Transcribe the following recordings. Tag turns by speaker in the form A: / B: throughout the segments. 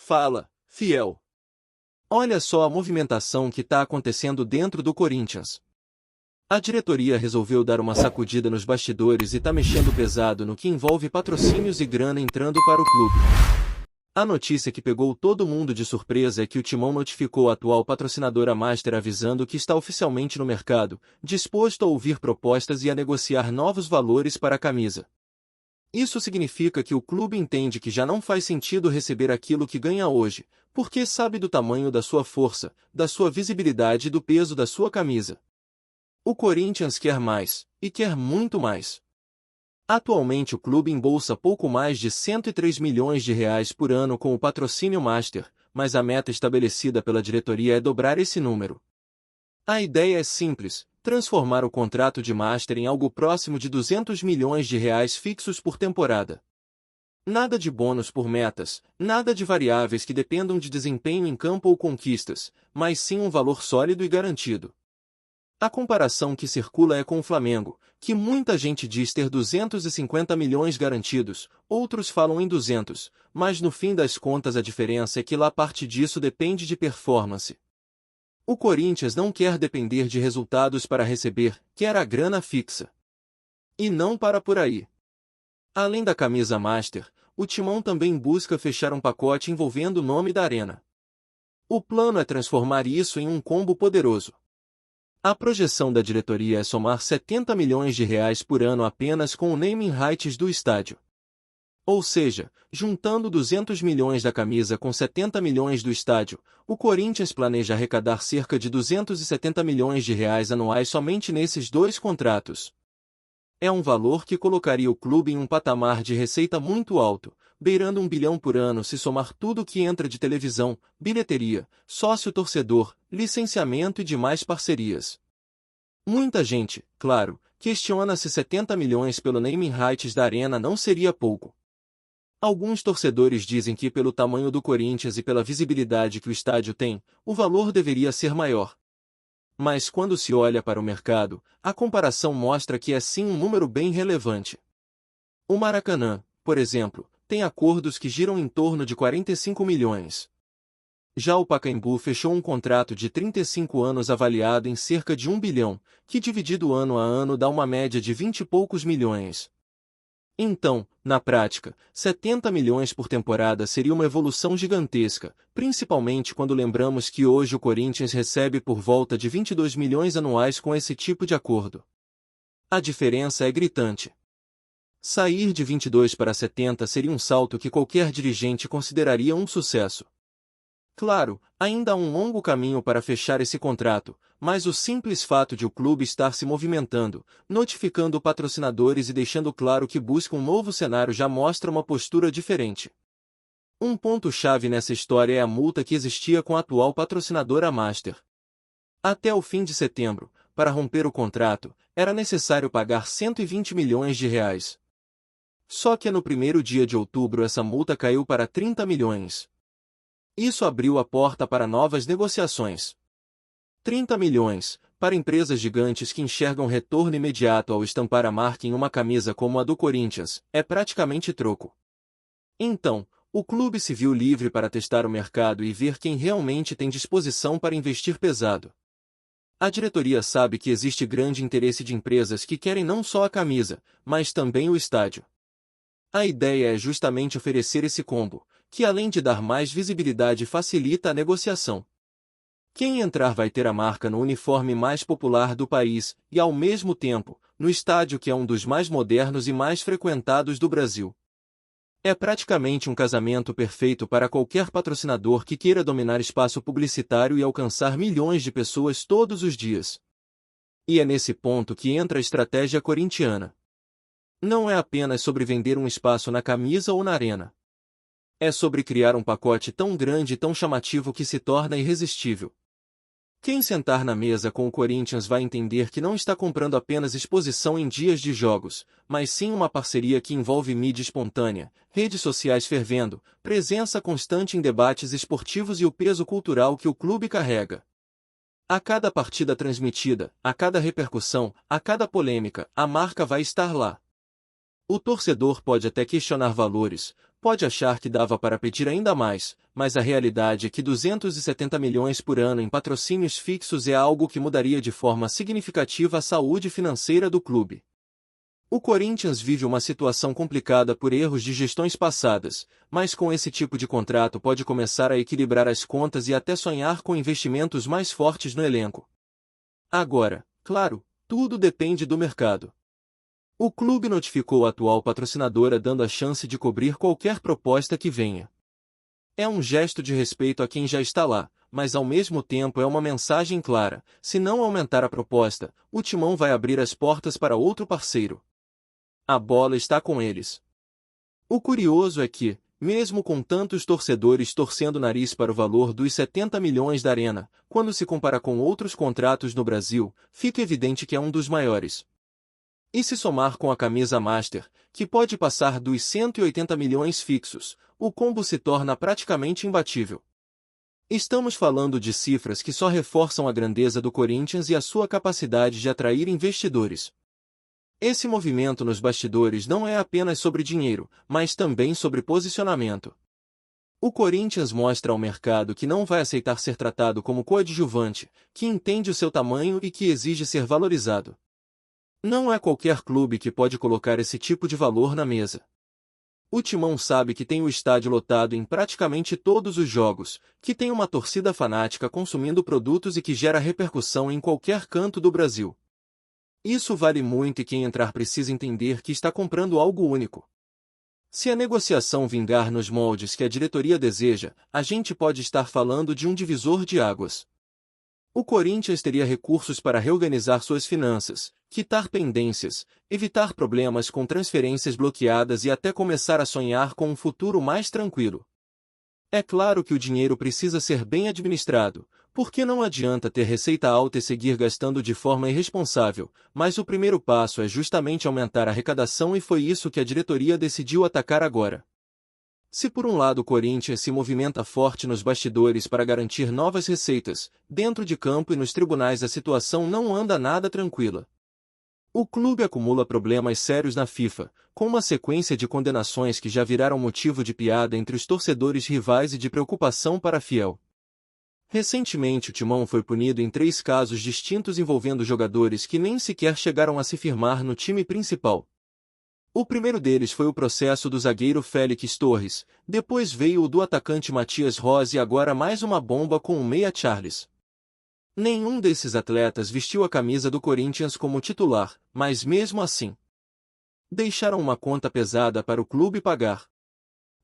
A: Fala, fiel. Olha só a movimentação que está acontecendo dentro do Corinthians. A diretoria resolveu dar uma sacudida nos bastidores e tá mexendo pesado no que envolve patrocínios e grana entrando para o clube. A notícia que pegou todo mundo de surpresa é que o Timão notificou a atual patrocinadora Master avisando que está oficialmente no mercado, disposto a ouvir propostas e a negociar novos valores para a camisa. Isso significa que o clube entende que já não faz sentido receber aquilo que ganha hoje, porque sabe do tamanho da sua força, da sua visibilidade e do peso da sua camisa. O Corinthians quer mais, e quer muito mais. Atualmente o clube embolsa pouco mais de 103 milhões de reais por ano com o patrocínio Master, mas a meta estabelecida pela diretoria é dobrar esse número. A ideia é simples: transformar o contrato de Master em algo próximo de 200 milhões de reais fixos por temporada. Nada de bônus por metas, nada de variáveis que dependam de desempenho em campo ou conquistas, mas sim um valor sólido e garantido. A comparação que circula é com o Flamengo, que muita gente diz ter 250 milhões garantidos, outros falam em 200, mas no fim das contas a diferença é que lá parte disso depende de performance. O Corinthians não quer depender de resultados para receber, quer a grana fixa. E não para por aí. Além da camisa Master, o Timão também busca fechar um pacote envolvendo o nome da arena. O plano é transformar isso em um combo poderoso. A projeção da diretoria é somar 70 milhões de reais por ano apenas com o naming rights do estádio. Ou seja, juntando 200 milhões da camisa com 70 milhões do estádio, o Corinthians planeja arrecadar cerca de 270 milhões de reais anuais somente nesses dois contratos. É um valor que colocaria o clube em um patamar de receita muito alto, beirando 1 bilhão por ano se somar tudo que entra de televisão, bilheteria, sócio-torcedor, licenciamento e demais parcerias. Muita gente, claro, questiona se 70 milhões pelo naming rights da arena não seria pouco. Alguns torcedores dizem que pelo tamanho do Corinthians e pela visibilidade que o estádio tem, o valor deveria ser maior. Mas quando se olha para o mercado, a comparação mostra que é sim um número bem relevante. O Maracanã, por exemplo, tem acordos que giram em torno de 45 milhões. Já o Pacaembu fechou um contrato de 35 anos avaliado em cerca de 1 bilhão, que dividido ano a ano dá uma média de 20 e poucos milhões. Então, na prática, 70 milhões por temporada seria uma evolução gigantesca, principalmente quando lembramos que hoje o Corinthians recebe por volta de 22 milhões anuais com esse tipo de acordo. A diferença é gritante. Sair de 22 para 70 seria um salto que qualquer dirigente consideraria um sucesso. Claro, ainda há um longo caminho para fechar esse contrato, mas o simples fato de o clube estar se movimentando, notificando patrocinadores e deixando claro que busca um novo cenário já mostra uma postura diferente. Um ponto-chave nessa história é a multa que existia com a atual patrocinadora Master. Até o fim de setembro, para romper o contrato, era necessário pagar 120 milhões de reais. Só que no primeiro dia de outubro essa multa caiu para 30 milhões. Isso abriu a porta para novas negociações. 30 milhões, para empresas gigantes que enxergam retorno imediato ao estampar a marca em uma camisa como a do Corinthians, é praticamente troco. Então, o clube se viu livre para testar o mercado e ver quem realmente tem disposição para investir pesado. A diretoria sabe que existe grande interesse de empresas que querem não só a camisa, mas também o estádio. A ideia é justamente oferecer esse combo, que além de dar mais visibilidade facilita a negociação. Quem entrar vai ter a marca no uniforme mais popular do país e, ao mesmo tempo, no estádio que é um dos mais modernos e mais frequentados do Brasil. É praticamente um casamento perfeito para qualquer patrocinador que queira dominar espaço publicitário e alcançar milhões de pessoas todos os dias. E é nesse ponto que entra a estratégia corintiana. Não é apenas sobre vender um espaço na camisa ou na arena. É sobre criar um pacote tão grande e tão chamativo que se torna irresistível. Quem sentar na mesa com o Corinthians vai entender que não está comprando apenas exposição em dias de jogos, mas sim uma parceria que envolve mídia espontânea, redes sociais fervendo, presença constante em debates esportivos e o peso cultural que o clube carrega. A cada partida transmitida, a cada repercussão, a cada polêmica, a marca vai estar lá. O torcedor pode até questionar valores, Pode achar que dava para pedir ainda mais, mas a realidade é que 270 milhões por ano em patrocínios fixos é algo que mudaria de forma significativa a saúde financeira do clube. O Corinthians vive uma situação complicada por erros de gestões passadas, mas com esse tipo de contrato pode começar a equilibrar as contas e até sonhar com investimentos mais fortes no elenco. Agora, claro, tudo depende do mercado. O clube notificou a atual patrocinadora dando a chance de cobrir qualquer proposta que venha. É um gesto de respeito a quem já está lá, mas ao mesmo tempo é uma mensagem clara: se não aumentar a proposta, o Timão vai abrir as portas para outro parceiro. A bola está com eles. O curioso é que, mesmo com tantos torcedores torcendo o nariz para o valor dos 70 milhões da Arena, quando se compara com outros contratos no Brasil, fica evidente que é um dos maiores. E se somar com a camisa Master, que pode passar dos 180 milhões fixos, o combo se torna praticamente imbatível. Estamos falando de cifras que só reforçam a grandeza do Corinthians e a sua capacidade de atrair investidores. Esse movimento nos bastidores não é apenas sobre dinheiro, mas também sobre posicionamento. O Corinthians mostra ao mercado que não vai aceitar ser tratado como coadjuvante, que entende o seu tamanho e que exige ser valorizado. Não é qualquer clube que pode colocar esse tipo de valor na mesa. O Timão sabe que tem o estádio lotado em praticamente todos os jogos, que tem uma torcida fanática consumindo produtos e que gera repercussão em qualquer canto do Brasil. Isso vale muito e quem entrar precisa entender que está comprando algo único. Se a negociação vingar nos moldes que a diretoria deseja, a gente pode estar falando de um divisor de águas. O Corinthians teria recursos para reorganizar suas finanças, quitar pendências, evitar problemas com transferências bloqueadas e até começar a sonhar com um futuro mais tranquilo. É claro que o dinheiro precisa ser bem administrado, porque não adianta ter receita alta e seguir gastando de forma irresponsável, mas o primeiro passo é justamente aumentar a arrecadação e foi isso que a diretoria decidiu atacar agora. Se por um lado o Corinthians se movimenta forte nos bastidores para garantir novas receitas, dentro de campo e nos tribunais a situação não anda nada tranquila. O clube acumula problemas sérios na FIFA, com uma sequência de condenações que já viraram motivo de piada entre os torcedores rivais e de preocupação para a Fiel. Recentemente o Timão foi punido em 3 casos distintos envolvendo jogadores que nem sequer chegaram a se firmar no time principal. O primeiro deles foi o processo do zagueiro Félix Torres, depois veio o do atacante Matias Rose e agora mais uma bomba com o meia Charles. Nenhum desses atletas vestiu a camisa do Corinthians como titular, mas mesmo assim, deixaram uma conta pesada para o clube pagar.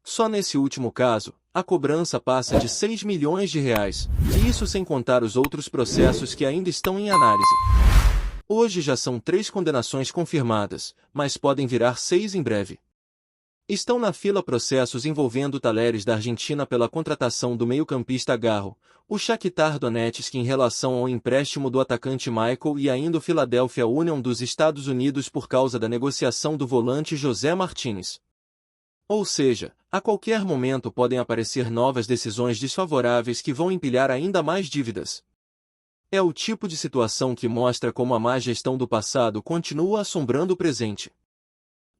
A: Só nesse último caso, a cobrança passa de 6 milhões de reais, e isso sem contar os outros processos que ainda estão em análise. Hoje já são 3 condenações confirmadas, mas podem virar 6 em breve. Estão na fila processos envolvendo o Talleres da Argentina pela contratação do meio-campista Garro, o Shakhtar Donetsk em relação ao empréstimo do atacante Michael e ainda o Philadelphia Union dos Estados Unidos por causa da negociação do volante José Martínez. Ou seja, a qualquer momento podem aparecer novas decisões desfavoráveis que vão empilhar ainda mais dívidas. É o tipo de situação que mostra como a má gestão do passado continua assombrando o presente.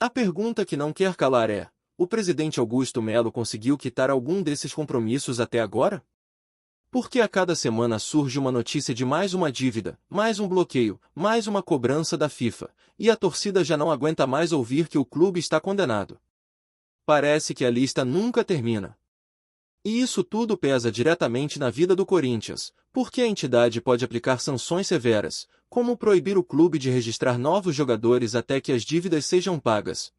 A: A pergunta que não quer calar é: o presidente Augusto Melo conseguiu quitar algum desses compromissos até agora? Porque a cada semana surge uma notícia de mais uma dívida, mais um bloqueio, mais uma cobrança da FIFA, e a torcida já não aguenta mais ouvir que o clube está condenado. Parece que a lista nunca termina. E isso tudo pesa diretamente na vida do Corinthians, porque a entidade pode aplicar sanções severas, como proibir o clube de registrar novos jogadores até que as dívidas sejam pagas.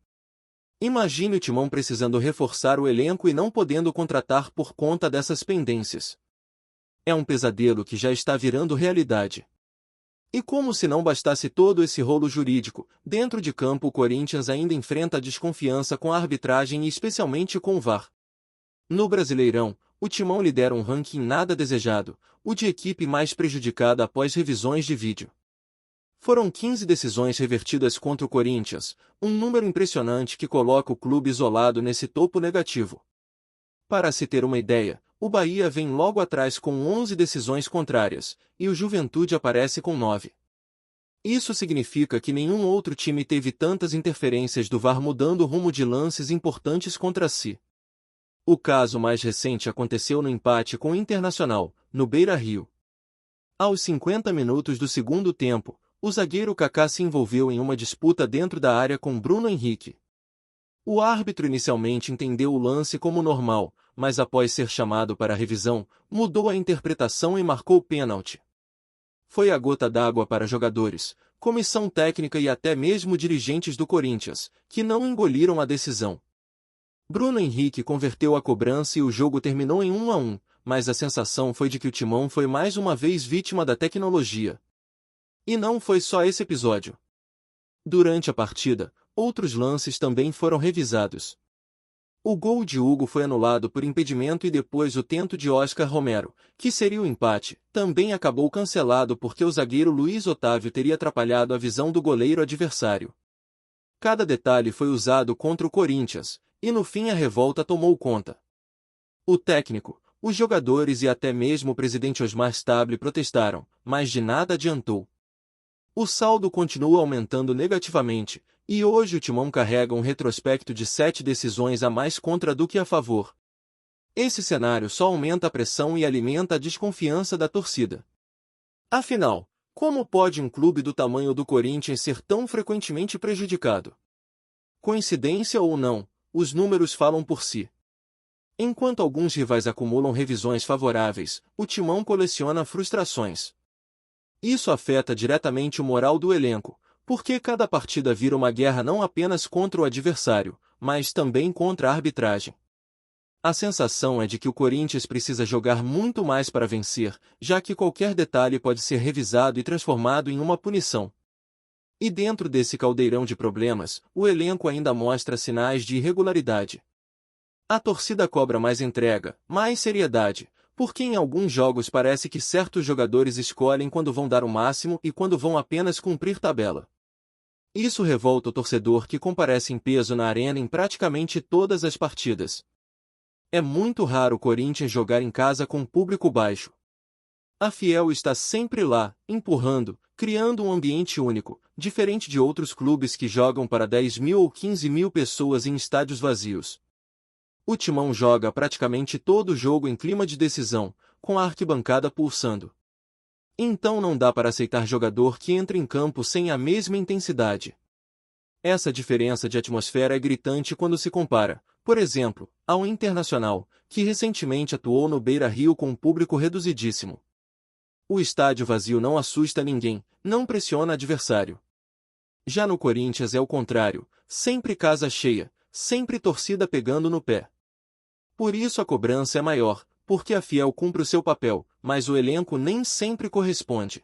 A: Imagine o Timão precisando reforçar o elenco e não podendo contratar por conta dessas pendências. É um pesadelo que já está virando realidade. E como se não bastasse todo esse rolo jurídico, dentro de campo o Corinthians ainda enfrenta a desconfiança com a arbitragem e especialmente com o VAR. No Brasileirão, o Timão lidera um ranking nada desejado, o de equipe mais prejudicada após revisões de vídeo. Foram 15 decisões revertidas contra o Corinthians, um número impressionante que coloca o clube isolado nesse topo negativo. Para se ter uma ideia, o Bahia vem logo atrás com 11 decisões contrárias, e o Juventude aparece com 9. Isso significa que nenhum outro time teve tantas interferências do VAR mudando o rumo de lances importantes contra si. O caso mais recente aconteceu no empate com o Internacional, no Beira-Rio. Aos 50 minutos do segundo tempo, o zagueiro Kaká se envolveu em uma disputa dentro da área com Bruno Henrique. O árbitro inicialmente entendeu o lance como normal, mas após ser chamado para a revisão, mudou a interpretação e marcou pênalti. Foi a gota d'água para jogadores, comissão técnica e até mesmo dirigentes do Corinthians, que não engoliram a decisão. Bruno Henrique converteu a cobrança e o jogo terminou em 1-1, mas a sensação foi de que o Timão foi mais uma vez vítima da tecnologia. E não foi só esse episódio. Durante a partida, outros lances também foram revisados. O gol de Hugo foi anulado por impedimento e depois o tento de Oscar Romero, que seria o empate, também acabou cancelado porque o zagueiro Luiz Otávio teria atrapalhado a visão do goleiro adversário. Cada detalhe foi usado contra o Corinthians, e no fim a revolta tomou conta. O técnico, os jogadores e até mesmo o presidente Osmar Stable protestaram, mas de nada adiantou. O saldo continua aumentando negativamente, e hoje o Timão carrega um retrospecto de 7 decisões a mais contra do que a favor. Esse cenário só aumenta a pressão e alimenta a desconfiança da torcida. Afinal, como pode um clube do tamanho do Corinthians ser tão frequentemente prejudicado? Coincidência ou não, os números falam por si. Enquanto alguns rivais acumulam revisões favoráveis, o Timão coleciona frustrações. Isso afeta diretamente o moral do elenco, porque cada partida vira uma guerra não apenas contra o adversário, mas também contra a arbitragem. A sensação é de que o Corinthians precisa jogar muito mais para vencer, já que qualquer detalhe pode ser revisado e transformado em uma punição. E dentro desse caldeirão de problemas, o elenco ainda mostra sinais de irregularidade. A torcida cobra mais entrega, mais seriedade, porque em alguns jogos parece que certos jogadores escolhem quando vão dar o máximo e quando vão apenas cumprir tabela. Isso revolta o torcedor que comparece em peso na arena em praticamente todas as partidas. É muito raro o Corinthians jogar em casa com público baixo. A Fiel está sempre lá, empurrando, criando um ambiente único, diferente de outros clubes que jogam para 10.000 ou 15.000 pessoas em estádios vazios. O Timão joga praticamente todo o jogo em clima de decisão, com a arquibancada pulsando. Então não dá para aceitar jogador que entra em campo sem a mesma intensidade. Essa diferença de atmosfera é gritante quando se compara, por exemplo, ao Internacional, que recentemente atuou no Beira-Rio com um público reduzidíssimo. O estádio vazio não assusta ninguém, não pressiona adversário. Já no Corinthians é o contrário, sempre casa cheia, sempre torcida pegando no pé. Por isso a cobrança é maior, porque a Fiel cumpre o seu papel, mas o elenco nem sempre corresponde.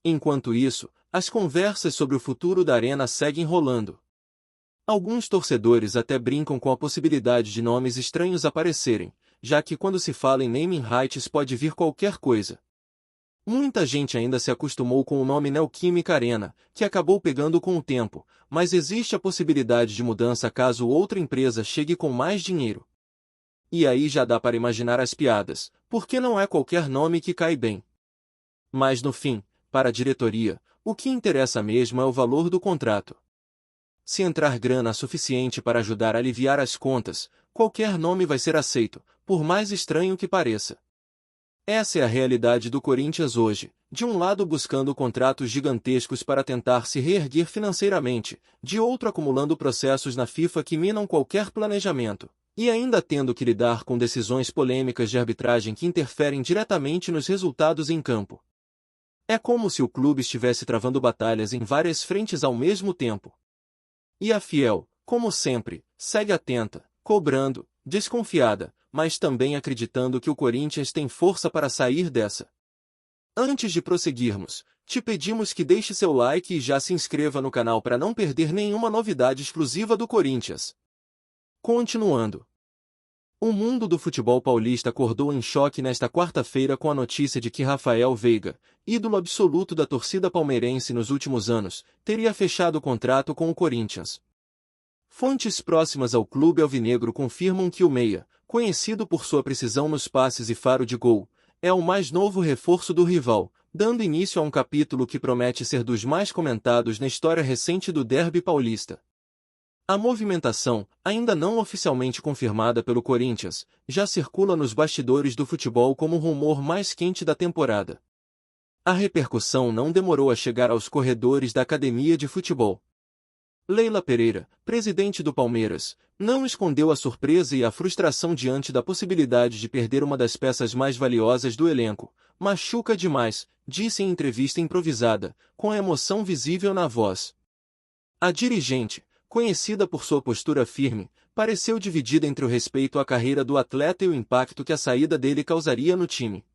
A: Enquanto isso, as conversas sobre o futuro da arena seguem rolando. Alguns torcedores até brincam com a possibilidade de nomes estranhos aparecerem, já que quando se fala em naming rights pode vir qualquer coisa. Muita gente ainda se acostumou com o nome Neoquímica Arena, que acabou pegando com o tempo, mas existe a possibilidade de mudança caso outra empresa chegue com mais dinheiro. E aí já dá para imaginar as piadas, porque não é qualquer nome que cai bem. Mas no fim, para a diretoria, o que interessa mesmo é o valor do contrato. Se entrar grana suficiente para ajudar a aliviar as contas, qualquer nome vai ser aceito, por mais estranho que pareça. Essa é a realidade do Corinthians hoje, de um lado buscando contratos gigantescos para tentar se reerguer financeiramente, de outro acumulando processos na FIFA que minam qualquer planejamento, e ainda tendo que lidar com decisões polêmicas de arbitragem que interferem diretamente nos resultados em campo. É como se o clube estivesse travando batalhas em várias frentes ao mesmo tempo. E a Fiel, como sempre, segue atenta, cobrando, desconfiada, mas também acreditando que o Corinthians tem força para sair dessa. Antes de prosseguirmos, te pedimos que deixe seu like e já se inscreva no canal para não perder nenhuma novidade exclusiva do Corinthians. Continuando. O mundo do futebol paulista acordou em choque nesta quarta-feira com a notícia de que Rafael Veiga, ídolo absoluto da torcida palmeirense nos últimos anos, teria fechado o contrato com o Corinthians. Fontes próximas ao clube alvinegro confirmam que o meia, conhecido por sua precisão nos passes e faro de gol, é o mais novo reforço do rival, dando início a um capítulo que promete ser dos mais comentados na história recente do derby paulista. A movimentação, ainda não oficialmente confirmada pelo Corinthians, já circula nos bastidores do futebol como o rumor mais quente da temporada. A repercussão não demorou a chegar aos corredores da academia de futebol. Leila Pereira, presidente do Palmeiras, não escondeu a surpresa e a frustração diante da possibilidade de perder uma das peças mais valiosas do elenco. Machuca demais, disse em entrevista improvisada, com a emoção visível na voz. A dirigente, conhecida por sua postura firme, pareceu dividida entre o respeito à carreira do atleta e o impacto que a saída dele causaria no time.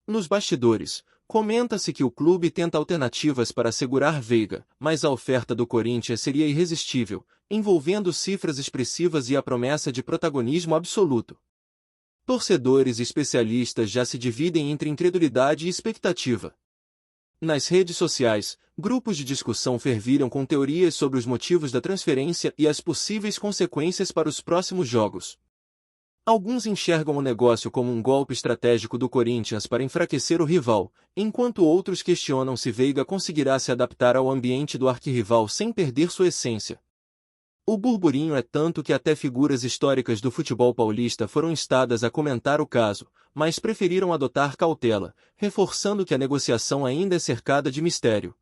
A: Nos bastidores, comenta-se que o clube tenta alternativas para segurar Veiga, mas a oferta do Corinthians seria irresistível, envolvendo cifras expressivas e a promessa de protagonismo absoluto. Torcedores e especialistas já se dividem entre incredulidade e expectativa. Nas redes sociais, grupos de discussão fervilham com teorias sobre os motivos da transferência e as possíveis consequências para os próximos jogos. Alguns enxergam o negócio como um golpe estratégico do Corinthians para enfraquecer o rival, enquanto outros questionam se Veiga conseguirá se adaptar ao ambiente do arquirrival sem perder sua essência. O burburinho é tanto que até figuras históricas do futebol paulista foram instadas a comentar o caso, mas preferiram adotar cautela, reforçando que a negociação ainda é cercada de mistério.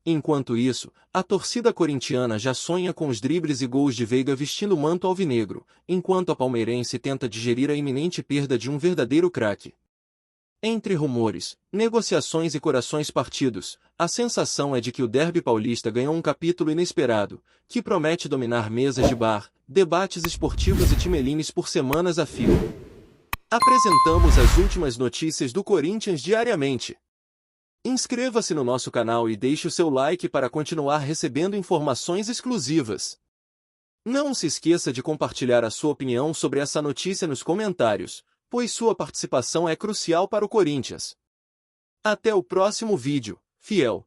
A: Enquanto isso, a torcida corintiana já sonha com os dribles e gols de Veiga vestindo o manto alvinegro, enquanto a palmeirense tenta digerir a iminente perda de um verdadeiro craque. Entre rumores, negociações e corações partidos, a sensação é de que o derby paulista ganhou um capítulo inesperado, que promete dominar mesas de bar, debates esportivos e timelines por semanas a fio. Apresentamos as últimas notícias do Corinthians diariamente. Inscreva-se no nosso canal e deixe o seu like para continuar recebendo informações exclusivas. Não se esqueça de compartilhar a sua opinião sobre essa notícia nos comentários, pois sua participação é crucial para o Corinthians. Até o próximo vídeo, fiel!